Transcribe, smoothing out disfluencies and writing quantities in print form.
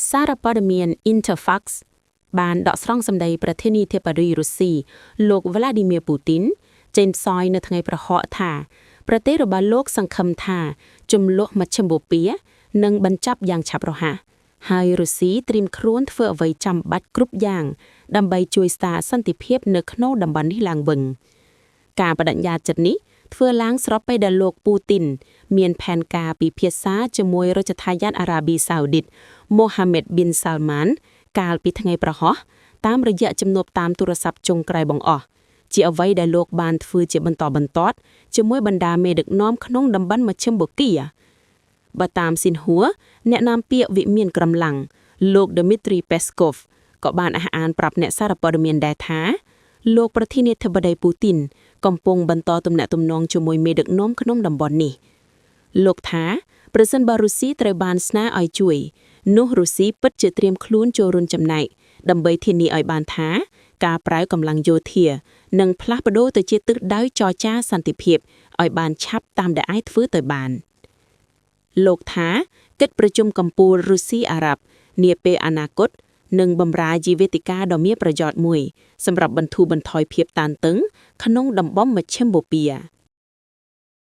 សារព័ត៌មាន Interfax បានដកស្រង់សម្ដីប្រធានាធិបតីរុស្ស៊ីលោក Vladimir Putin ចេញផ្សាយនៅថ្ងៃប្រហ័សថាប្រទេសរបស់លោកសង្ឃឹមថាជំលោះមជ្ឈិមបូព៌ានឹងបញ្ចប់យ៉ាងឆាប់រហ័សហើយរុស្ស៊ីត្រៀមខ្លួនធ្វើអ្វីចាំបាច់គ្រប់យ៉ាងដើម្បីជួយស្ដារសន្តិភាពនៅក្នុងតំបន់នេះឡើងវិញការបដិញ្ញាចិត្តនេះធ្វើឡើងស្របពេលដែលលោកពូទីនមានផែនការពិភាក្សាជាមួយរដ្ឋាភិបាលអារ៉ាប៊ីសាអូឌីត Mohammed bin Salman កាលពីថ្ងៃប្រហ័សតាមរយៈជំនួបតាមទូរស័ព្ទចុងក្រោយបង្អស់ជាអ្វីដែលលោកបានធ្វើជាបន្តបន្ទាត់ជាមួយបណ្ដាមេដឹកនាំក្នុងតំបន់មជ្ឈិមបូព៌ាបើតាមស៊ីនហួរអ្នកនាំពាក្យវិមានក្រំឡាំងលោក Dmitry Peskov ក៏បានអះអាងប្រាប់អ្នកសារព័ត៌មានដែរថាលោកប្រធានាធិបតីពូទីនកំពុងបន្តទំនាក់ទំនងជាមួយមេដឹកនាំក្នុងតំបន់នេះលោកថាប្រសិនបើរុស្ស៊ីត្រូវបានស្នើឲ្យជួយនោះរុស្ស៊ីពិតជាត្រៀមខ្លួនចូលរួមចំណែកដើម្បីធានាឲ្យបានថាការប្រើកម្លាំងយោធានឹងផ្លាស់ប្ដូរទៅជាទិសដៅចរចាសន្តិភាពឲ្យបានឆាប់តាមដែលអាចធ្វើទៅបានលោកថាកិច្ចប្រជុំកំពូលរុស្ស៊ីអារ៉ាប់នាពេលអនាគតនឹងបម្រើជាវេទិកាដ៏មានប្រយោជន៍មួយសម្រាប់បន្ធូរបន្ថយភាពតានតឹងក្នុងតំបន់មជ្ឈិមបូព៌ា